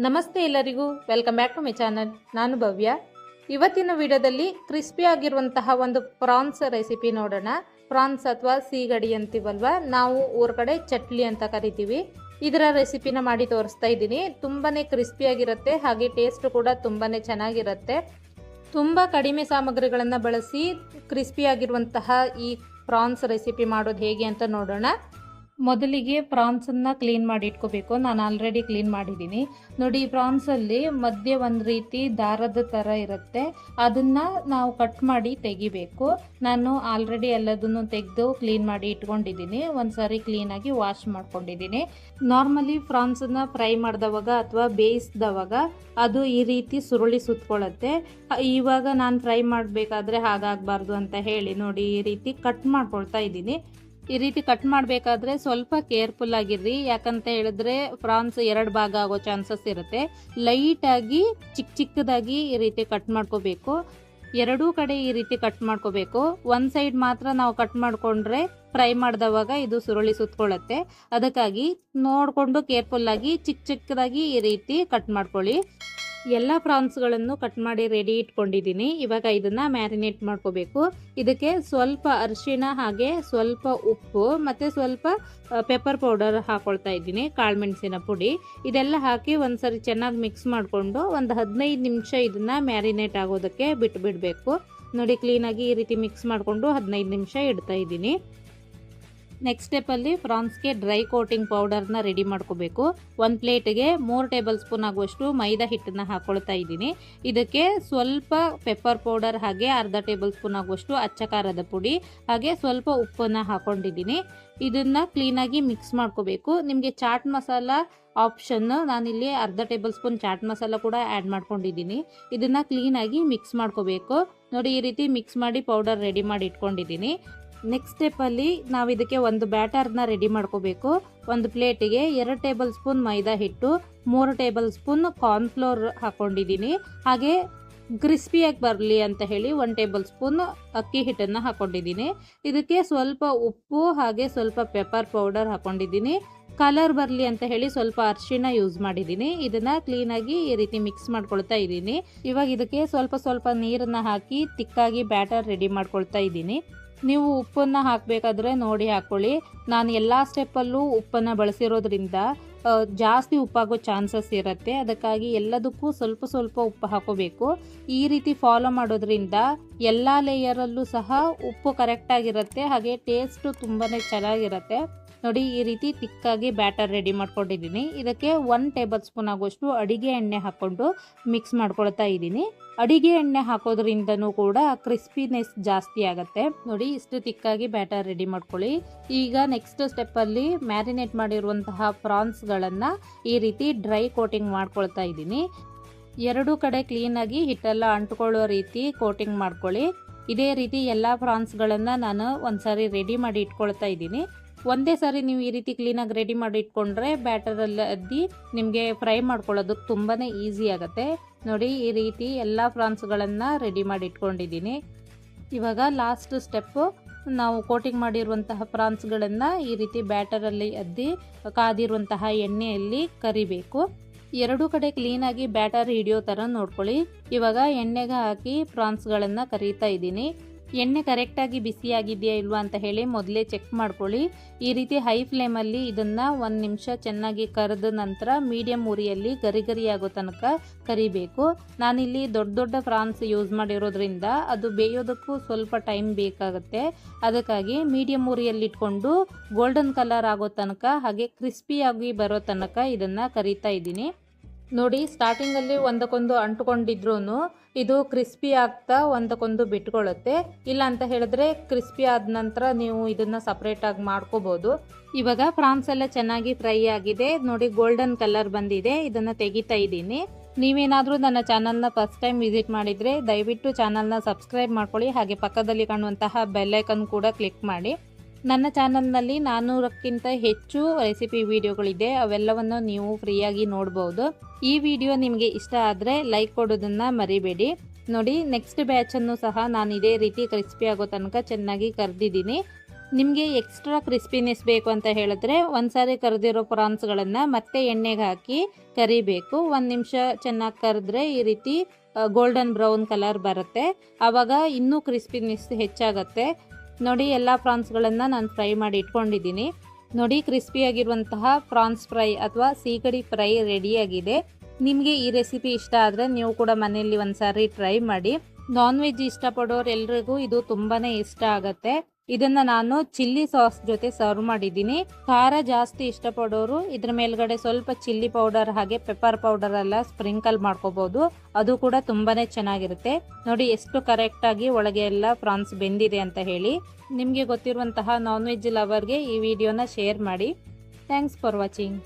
ನಮಸ್ತೆ ಎಲ್ಲರಿಗೂ, welcome back to my channel. ನಾನು ಭವ್ಯ. ಇವತ್ತಿನ ವಿಡಿಯೋದಲ್ಲಿ ಕ್ರಿಸ್ಪಿ ಆಗಿರುವಂತಹ ಒಂದು ಪ್ರಾನ್ಸ್ ರೆಸಿಪಿ ನೋಡೋಣ. ಪ್ರಾನ್ಸ್ ಅಥವಾ ಸೀಗಡಿ ಅಂತೀವಲ್ವ, ನಾವು ಊರ ಕಡೆ ಚಟ್ಲಿ ಅಂತ ಕರಿತೀವಿ. ಇದರ ರೆಸಿಪಿನ ಮಾಡಿ ತೋರಿಸ್ತಾ ಇದ್ದೀನಿ. ತುಂಬಾನೇ ಕ್ರಿಸ್ಪಿಯಾಗಿರುತ್ತೆ, ಹಾಗೆ ಟೇಸ್ಟ್ ಕೂಡ ತುಂಬಾನೇ ಚೆನ್ನಾಗಿರುತ್ತೆ. ತುಂಬ ಕಡಿಮೆ ಸಾಮಗ್ರಿಗಳನ್ನು ಬಳಸಿ ಕ್ರಿಸ್ಪಿಯಾಗಿರುವಂತಹ ಈ ಪ್ರಾನ್ಸ್ ರೆಸಿಪಿ ಮಾಡೋದು ಹೇಗೆ ಅಂತ ನೋಡೋಣ. ಮೊದಲಿಗೆ ಪ್ರಾನ್ಸನ್ನು ಕ್ಲೀನ್ ಮಾಡಿ ಇಟ್ಕೋಬೇಕು. ನಾನು ಆಲ್ರೆಡಿ ಕ್ಲೀನ್ ಮಾಡಿದ್ದೀನಿ. ನೋಡಿ, ಪ್ರಾನ್ಸಲ್ಲಿ ಮಧ್ಯೆ ಒಂದು ರೀತಿ ದಾರದ ಥರ ಇರುತ್ತೆ, ಅದನ್ನು ನಾವು ಕಟ್ ಮಾಡಿ ತೆಗಿಬೇಕು. ನಾನು ಆಲ್ರೆಡಿ ಎಲ್ಲದನ್ನು ತೆಗೆದು ಕ್ಲೀನ್ ಮಾಡಿ ಇಟ್ಕೊಂಡಿದ್ದೀನಿ. ಒಂದು ಸಾರಿ ಕ್ಲೀನಾಗಿ ವಾಶ್ ಮಾಡ್ಕೊಂಡಿದ್ದೀನಿ. ನಾರ್ಮಲಿ ಪ್ರಾನ್ಸನ್ನು ಫ್ರೈ ಮಾಡಿದವಾಗ ಅಥವಾ ಬೇಯಿಸಿದವಾಗ ಅದು ಈ ರೀತಿ ಸುರುಳಿ ಸುತ್ಕೊಳ್ಳುತ್ತೆ. ಇವಾಗ ನಾನು ಫ್ರೈ ಮಾಡಬೇಕಾದ್ರೆ ಹಾಗಾಗಬಾರ್ದು ಅಂತ ಹೇಳಿ ನೋಡಿ ಈ ರೀತಿ ಕಟ್ ಮಾಡ್ಕೊಳ್ತಾ ಇದ್ದೀನಿ. ಈ ರೀತಿ ಕಟ್ ಮಾಡಬೇಕಾದ್ರೆ ಸ್ವಲ್ಪ ಕೇರ್ಫುಲ್ ಆಗಿರ್ರಿ, ಯಾಕಂತ ಹೇಳಿದ್ರೆ ಪ್ರಾನ್ಸ್ ಎರಡು ಭಾಗ ಆಗೋ ಚಾನ್ಸಸ್ ಇರುತ್ತೆ. ಲೈಟಾಗಿ ಚಿಕ್ಕದಾಗಿ ಈ ರೀತಿ ಕಟ್ ಮಾಡ್ಕೋಬೇಕು. ಎರಡೂ ಕಡೆ ಈ ರೀತಿ ಕಟ್ ಮಾಡ್ಕೋಬೇಕು. ಒಂದು ಸೈಡ್ ಮಾತ್ರ ನಾವು ಕಟ್ ಮಾಡಿಕೊಂಡ್ರೆ ಫ್ರೈ ಮಾಡಿದವಾಗ ಇದು ಸುರುಳಿ ಸುತ್ಕೊಳ್ಳುತ್ತೆ. ಅದಕ್ಕಾಗಿ ನೋಡಿಕೊಂಡು ಕೇರ್ಫುಲ್ಲಾಗಿ ಚಿಕ್ಕದಾಗಿ ಈ ರೀತಿ ಕಟ್ ಮಾಡ್ಕೊಳ್ಳಿ. ಎಲ್ಲ ಪ್ರಾನ್ಸ್ಗಳನ್ನು ಕಟ್ ಮಾಡಿ ರೆಡಿ ಇಟ್ಕೊಂಡಿದ್ದೀನಿ. ಇವಾಗ ಇದನ್ನು ಮ್ಯಾರಿನೇಟ್ ಮಾಡ್ಕೋಬೇಕು. ಇದಕ್ಕೆ ಸ್ವಲ್ಪ ಅರಿಶಿಣ, ಹಾಗೆ ಸ್ವಲ್ಪ ಉಪ್ಪು ಮತ್ತು ಸ್ವಲ್ಪ ಪೆಪ್ಪರ್ ಪೌಡರ್ ಹಾಕ್ಕೊಳ್ತಾ ಇದ್ದೀನಿ, ಕಾಳುಮೆಣಸಿನ ಪುಡಿ. ಇದೆಲ್ಲ ಹಾಕಿ ಒಂದ್ಸರಿ ಚೆನ್ನಾಗಿ ಮಿಕ್ಸ್ ಮಾಡಿಕೊಂಡು ಒಂದು 15 ನಿಮಿಷ ಇದನ್ನು ಮ್ಯಾರಿನೇಟ್ ಆಗೋದಕ್ಕೆ ಬಿಡಬೇಕು. ನೋಡಿ, ಕ್ಲೀನಾಗಿ ಈ ರೀತಿ ಮಿಕ್ಸ್ ಮಾಡಿಕೊಂಡು 15 ನಿಮಿಷ ಇಡ್ತಾ ಇದ್ದೀನಿ. ನೆಕ್ಸ್ಟ್ ಸ್ಟೆಪ್ಪಲ್ಲಿ ಪ್ರಾನ್ಸ್ಗೆ ಡ್ರೈ ಕೋಟಿಂಗ್ ಪೌಡರ್ನ ರೆಡಿ ಮಾಡ್ಕೋಬೇಕು. ಒಂದು ಪ್ಲೇಟ್ಗೆ 3 ಟೇಬಲ್ ಸ್ಪೂನ್ ಆಗುವಷ್ಟು ಮೈದಾ ಹಿಟ್ಟನ್ನು ಹಾಕ್ಕೊಳ್ತಾ ಇದ್ದೀನಿ. ಇದಕ್ಕೆ ಸ್ವಲ್ಪ ಪೆಪ್ಪರ್ ಪೌಡರ್, ಹಾಗೆ ಅರ್ಧ ಟೇಬಲ್ ಸ್ಪೂನ್ ಆಗುವಷ್ಟು ಅಚ್ಚ ಖಾರದ ಪುಡಿ, ಹಾಗೆ ಸ್ವಲ್ಪ ಉಪ್ಪನ್ನು ಹಾಕ್ಕೊಂಡಿದ್ದೀನಿ. ಇದನ್ನು ಕ್ಲೀನಾಗಿ ಮಿಕ್ಸ್ ಮಾಡ್ಕೋಬೇಕು. ನಿಮಗೆ ಚಾಟ್ ಮಸಾಲ ಆಪ್ಷನ್, ನಾನಿಲ್ಲಿ ಅರ್ಧ ಟೇಬಲ್ ಸ್ಪೂನ್ ಚಾಟ್ ಮಸಾಲ ಕೂಡ ಆ್ಯಡ್ ಮಾಡ್ಕೊಂಡಿದ್ದೀನಿ. ಇದನ್ನು ಕ್ಲೀನಾಗಿ ಮಿಕ್ಸ್ ಮಾಡ್ಕೋಬೇಕು. ನೋಡಿ, ಈ ರೀತಿ ಮಿಕ್ಸ್ ಮಾಡಿ ಪೌಡರ್ ರೆಡಿ ಮಾಡಿ ಇಟ್ಕೊಂಡಿದ್ದೀನಿ. ನೆಕ್ಸ್ಟ್ ಸ್ಟೆಪ್ಪಲ್ಲಿ ನಾವು ಇದಕ್ಕೆ ಒಂದು ಬ್ಯಾಟರ್ನ ರೆಡಿ ಮಾಡ್ಕೋಬೇಕು. ಒಂದು ಪ್ಲೇಟಿಗೆ 2 ಟೇಬಲ್ ಸ್ಪೂನ್ ಮೈದಾ ಹಿಟ್ಟು, 3 ಟೇಬಲ್ ಸ್ಪೂನ್ ಕಾರ್ನ್ಫ್ಲೋರ್ ಹಾಕ್ಕೊಂಡಿದ್ದೀನಿ. ಹಾಗೆ ಕ್ರಿಸ್ಪಿಯಾಗಿ ಬರಲಿ ಅಂತ ಹೇಳಿ 1 ಟೇಬಲ್ ಸ್ಪೂನ್ ಅಕ್ಕಿ ಹಿಟ್ಟನ್ನು ಹಾಕ್ಕೊಂಡಿದ್ದೀನಿ. ಇದಕ್ಕೆ ಸ್ವಲ್ಪ ಉಪ್ಪು, ಹಾಗೆ ಸ್ವಲ್ಪ ಪೆಪ್ಪರ್ ಪೌಡರ್ ಹಾಕ್ಕೊಂಡಿದ್ದೀನಿ. ಕಲರ್ ಬರಲಿ ಅಂತ ಹೇಳಿ ಸ್ವಲ್ಪ ಅರಿಶಿಣ ಯೂಸ್ ಮಾಡಿದ್ದೀನಿ. ಇದನ್ನು ಕ್ಲೀನಾಗಿ ಈ ರೀತಿ ಮಿಕ್ಸ್ ಮಾಡ್ಕೊಳ್ತಾ ಇದ್ದೀನಿ. ಇವಾಗ ಇದಕ್ಕೆ ಸ್ವಲ್ಪ ನೀರನ್ನು ಹಾಕಿ ತಿಕ್ಕಾಗಿ ಬ್ಯಾಟರ್ ರೆಡಿ ಮಾಡ್ಕೊಳ್ತಾ ಇದ್ದೀನಿ. ನೀವು ಉಪ್ಪನ್ನು ಹಾಕಬೇಕಾದ್ರೆ ನೋಡಿ ಹಾಕ್ಕೊಳ್ಳಿ. ನಾನು ಎಲ್ಲ ಸ್ಟೆಪ್ಪಲ್ಲೂ ಉಪ್ಪನ್ನು ಬಳಸಿರೋದ್ರಿಂದ ಜಾಸ್ತಿ ಉಪ್ಪಾಗೋ ಚಾನ್ಸಸ್ ಇರುತ್ತೆ. ಅದಕ್ಕಾಗಿ ಎಲ್ಲದಕ್ಕೂ ಸ್ವಲ್ಪ ಉಪ್ಪು ಹಾಕೋಬೇಕು. ಈ ರೀತಿ ಫಾಲೋ ಮಾಡೋದ್ರಿಂದ ಎಲ್ಲ ಲೇಯರಲ್ಲೂ ಸಹ ಉಪ್ಪು ಕರೆಕ್ಟಾಗಿರುತ್ತೆ, ಹಾಗೆ ಟೇಸ್ಟು ತುಂಬಾ ಚೆನ್ನಾಗಿರುತ್ತೆ. ನೋಡಿ, ಈ ರೀತಿ ತಿಕ್ಕಾಗಿ ಬ್ಯಾಟರ್ ರೆಡಿ ಮಾಡ್ಕೊಂಡಿದ್ದೀನಿ. ಇದಕ್ಕೆ 1 ಟೇಬಲ್ ಸ್ಪೂನ್ ಆಗುವಷ್ಟು ಅಡಿಗೆ ಎಣ್ಣೆ ಹಾಕ್ಕೊಂಡು ಮಿಕ್ಸ್ ಮಾಡ್ಕೊಳ್ತಾ ಇದ್ದೀನಿ. ಅಡಿಗೆ ಎಣ್ಣೆ ಹಾಕೋದ್ರಿಂದನೂ ಕೂಡ ಕ್ರಿಸ್ಪಿನೆಸ್ ಜಾಸ್ತಿ ಆಗುತ್ತೆ. ನೋಡಿ, ಇಷ್ಟು ತಿಕ್ಕಾಗಿ ಬ್ಯಾಟರ್ ರೆಡಿ ಮಾಡ್ಕೊಳ್ಳಿ. ಈಗ ನೆಕ್ಸ್ಟ್ ಸ್ಟೆಪ್ಪಲ್ಲಿ ಮ್ಯಾರಿನೇಟ್ ಮಾಡಿರುವಂತಹ ಪ್ರಾನ್ಸ್ಗಳನ್ನು ಈ ರೀತಿ ಡ್ರೈ ಕೋಟಿಂಗ್ ಮಾಡ್ಕೊಳ್ತಾ ಇದ್ದೀನಿ. ಎರಡೂ ಕಡೆ ಕ್ಲೀನಾಗಿ ಹಿಟ್ಟೆಲ್ಲ ಅಂಟ್ಕೊಳ್ಳೋ ರೀತಿ ಕೋಟಿಂಗ್ ಮಾಡ್ಕೊಳ್ಳಿ. ಇದೇ ರೀತಿ ಎಲ್ಲ ಪ್ರಾನ್ಸ್ಗಳನ್ನು ನಾನು ಒಂದ್ಸಾರಿ ರೆಡಿ ಮಾಡಿ ಇಟ್ಕೊಳ್ತಾ ಇದ್ದೀನಿ. ಒಂದೇ ಸಾರಿ ನೀವು ಈ ರೀತಿ ಕ್ಲೀನಾಗಿ ರೆಡಿ ಮಾಡಿ ಇಟ್ಕೊಂಡ್ರೆ ಬ್ಯಾಟರಲ್ಲಿ ಅದ್ದಿ ನಿಮಗೆ ಫ್ರೈ ಮಾಡ್ಕೊಳ್ಳೋದಕ್ಕೆ ತುಂಬಾ ಈಸಿ ಆಗುತ್ತೆ. ನೋಡಿ, ಈ ರೀತಿ ಎಲ್ಲ ಪ್ರಾನ್ಸ್ಗಳನ್ನು ರೆಡಿ ಮಾಡಿ ಇಟ್ಕೊಂಡಿದ್ದೀನಿ. ಇವಾಗ ಲಾಸ್ಟ್ ಸ್ಟೆಪ್ಪು, ನಾವು ಕೋಟಿಂಗ್ ಮಾಡಿರುವಂತಹ ಪ್ರಾನ್ಸ್ಗಳನ್ನು ಈ ರೀತಿ ಬ್ಯಾಟರಲ್ಲಿ ಅದ್ದಿ ಕಾದಿರುವಂತಹ ಎಣ್ಣೆಯಲ್ಲಿ ಕರಿಬೇಕು. ಎರಡೂ ಕಡೆ ಕ್ಲೀನಾಗಿ ಬ್ಯಾಟರ್ ಹಿಡಿಯೋ ಥರ ನೋಡ್ಕೊಳ್ಳಿ. ಇವಾಗ ಎಣ್ಣೆಗೆ ಹಾಕಿ ಪ್ರಾನ್ಸ್ಗಳನ್ನು ಕರೀತಾ ಇದ್ದೀನಿ. ಎಣ್ಣೆ ಕರೆಕ್ಟಾಗಿ ಬಿಸಿಯಾಗಿದೆಯಾ ಇಲ್ವಾ ಅಂತ ಹೇಳಿ ಮೊದಲೇ ಚೆಕ್ ಮಾಡ್ಕೊಳ್ಳಿ. ಈ ರೀತಿ ಹೈ ಫ್ಲೇಮಲ್ಲಿ ಇದನ್ನು 1 ನಿಮಿಷ ಚೆನ್ನಾಗಿ ಕರೆದ ನಂತರ ಮೀಡಿಯಮ್ ಉರಿಯಲ್ಲಿ ಗರಿ ಆಗೋ ತನಕ ಕರಿಬೇಕು. ನಾನಿಲ್ಲಿ ದೊಡ್ಡ ಪ್ರಾನ್ಸ್ ಯೂಸ್ ಮಾಡಿರೋದ್ರಿಂದ ಅದು ಬೇಯೋದಕ್ಕೂ ಸ್ವಲ್ಪ ಟೈಮ್ ಬೇಕಾಗುತ್ತೆ. ಅದಕ್ಕಾಗಿ ಮೀಡಿಯಮ್ ಉರಿಯಲ್ಲಿ ಇಟ್ಕೊಂಡು ಗೋಲ್ಡನ್ ಕಲರ್ ಆಗೋ ತನಕ, ಹಾಗೆ ಕ್ರಿಸ್ಪಿಯಾಗಿ ಬರೋ ತನಕ ಇದನ್ನು ಕರಿತಾ ಇದ್ದೀನಿ. ನೋಡಿ, ಸ್ಟಾರ್ಟಿಂಗಲ್ಲಿ ಒಂದಕ್ಕೊಂದು ಅಂಟುಕೊಂಡಿದ್ರೂ ಇದು ಕ್ರಿಸ್ಪಿ ಆಗ್ತಾ ಒಂದಕ್ಕೊಂದು ಬಿಟ್ಕೊಳ್ಳುತ್ತೆ. ಇಲ್ಲ ಅಂತ ಹೇಳಿದ್ರೆ ಕ್ರಿಸ್ಪಿ ಆದ ನಂತರ ನೀವು ಇದನ್ನು ಸಪ್ರೇಟಾಗಿ ಮಾಡ್ಕೋಬೋದು. ಇವಾಗ ಪ್ರಾನ್ಸ್ ಎಲ್ಲ ಚೆನ್ನಾಗಿ ಫ್ರೈ ಆಗಿದೆ. ನೋಡಿ, ಗೋಲ್ಡನ್ ಕಲರ್ ಬಂದಿದೆ. ಇದನ್ನು ತೆಗಿತಾ ಇದ್ದೀನಿ. ನೀವೇನಾದರೂ ನನ್ನ ಚಾನಲ್ನ ಫಸ್ಟ್ ಟೈಮ್ ವಿಸಿಟ್ ಮಾಡಿದರೆ ದಯವಿಟ್ಟು ಚಾನಲ್ನ ಸಬ್ಸ್ಕ್ರೈಬ್ ಮಾಡ್ಕೊಳ್ಳಿ. ಹಾಗೆ ಪಕ್ಕದಲ್ಲಿ ಕಾಣುವಂತಹ ಬೆಲ್ ಐಕನ್ ಕೂಡ ಕ್ಲಿಕ್ ಮಾಡಿ. ನನ್ನ ಚಾನಲ್ನಲ್ಲಿ 400ಕ್ಕಿಂತ ಹೆಚ್ಚು ರೆಸಿಪಿ ವಿಡಿಯೋಗಳಿದೆ, ಅವೆಲ್ಲವನ್ನು ನೀವು ಫ್ರೀಯಾಗಿ ನೋಡ್ಬೋದು. ಈ ವಿಡಿಯೋ ನಿಮಗೆ ಇಷ್ಟ ಆದರೆ ಲೈಕ್ ಕೊಡೋದನ್ನು ಮರಿಬೇಡಿ. ನೋಡಿ, ನೆಕ್ಸ್ಟ್ ಬ್ಯಾಚನ್ನು ಸಹ ನಾನು ಇದೇ ರೀತಿ ಕ್ರಿಸ್ಪಿ ಆಗೋ ತನಕ ಚೆನ್ನಾಗಿ ಕರೆದಿದ್ದೀನಿ. ನಿಮಗೆ ಎಕ್ಸ್ಟ್ರಾ ಕ್ರಿಸ್ಪಿನೆಸ್ ಬೇಕು ಅಂತ ಹೇಳಿದ್ರೆ ಒಂದ್ಸಾರಿ ಕರೆದಿರೋ ಪ್ರಾನ್ಸ್ಗಳನ್ನು ಮತ್ತೆ ಎಣ್ಣೆಗೆ ಹಾಕಿ ಕರಿಬೇಕು. 1 ನಿಮಿಷ ಚೆನ್ನಾಗಿ ಕರೆದ್ರೆ ಈ ರೀತಿ ಗೋಲ್ಡನ್ ಬ್ರೌನ್ ಕಲರ್ ಬರುತ್ತೆ. ಆವಾಗ ಇನ್ನೂ ಕ್ರಿಸ್ಪಿನೆಸ್ ಹೆಚ್ಚಾಗತ್ತೆ. ನೋಡಿ, ಎಲ್ಲ ಪ್ರಾನ್ಸ್ಗಳನ್ನು ನಾನು ಫ್ರೈ ಮಾಡಿ ಇಟ್ಕೊಂಡಿದ್ದೀನಿ. ನೋಡಿ, ಕ್ರಿಸ್ಪಿಯಾಗಿರುವಂತಹ ಪ್ರಾನ್ಸ್ ಫ್ರೈ ಅಥವಾ ಸೀಗಡಿ ಫ್ರೈ ರೆಡಿಯಾಗಿದೆ. ನಿಮಗೆ ಈ ರೆಸಿಪಿ ಇಷ್ಟ ಆದರೆ ನೀವು ಕೂಡ ಮನೆಯಲ್ಲಿ ಒಂದ್ಸಾರಿ ಟ್ರೈ ಮಾಡಿ. ನಾನ್ ವೆಜ್ ಇಷ್ಟಪಡೋರು ಎಲ್ರಿಗೂ ಇದು ತುಂಬಾ ಇಷ್ಟ ಆಗುತ್ತೆ. ಇದನ್ನು ನಾನು ಚಿಲ್ಲಿ ಸಾಸ್ ಜೊತೆ ಸರ್ವ್ ಮಾಡಿದ್ದೀನಿ. ಖಾರ ಜಾಸ್ತಿ ಇಷ್ಟಪಡೋರು ಇದ್ರ ಮೇಲ್ಗಡೆ ಸ್ವಲ್ಪ ಚಿಲ್ಲಿ ಪೌಡರ್ ಹಾಗೆ ಪೆಪ್ಪರ್ ಪೌಡರ್ ಎಲ್ಲ ಸ್ಪ್ರಿಂಕಲ್ ಮಾಡ್ಕೋಬಹುದು. ಅದು ಕೂಡ ತುಂಬಾ ಚೆನ್ನಾಗಿರುತ್ತೆ. ನೋಡಿ ಎಷ್ಟು ಕರೆಕ್ಟಾಗಿ ಒಳಗೆ ಎಲ್ಲ ಪ್ರಾನ್ಸ್ ಬೆಂದಿದೆ ಅಂತ ಹೇಳಿ. ನಿಮಗೆ ಗೊತ್ತಿರುವಂತಹ ನಾನ್ ವೆಜ್ ಲವರ್ಗೆ ಈ ವಿಡಿಯೋನ ಶೇರ್ ಮಾಡಿ. Thanks for watching.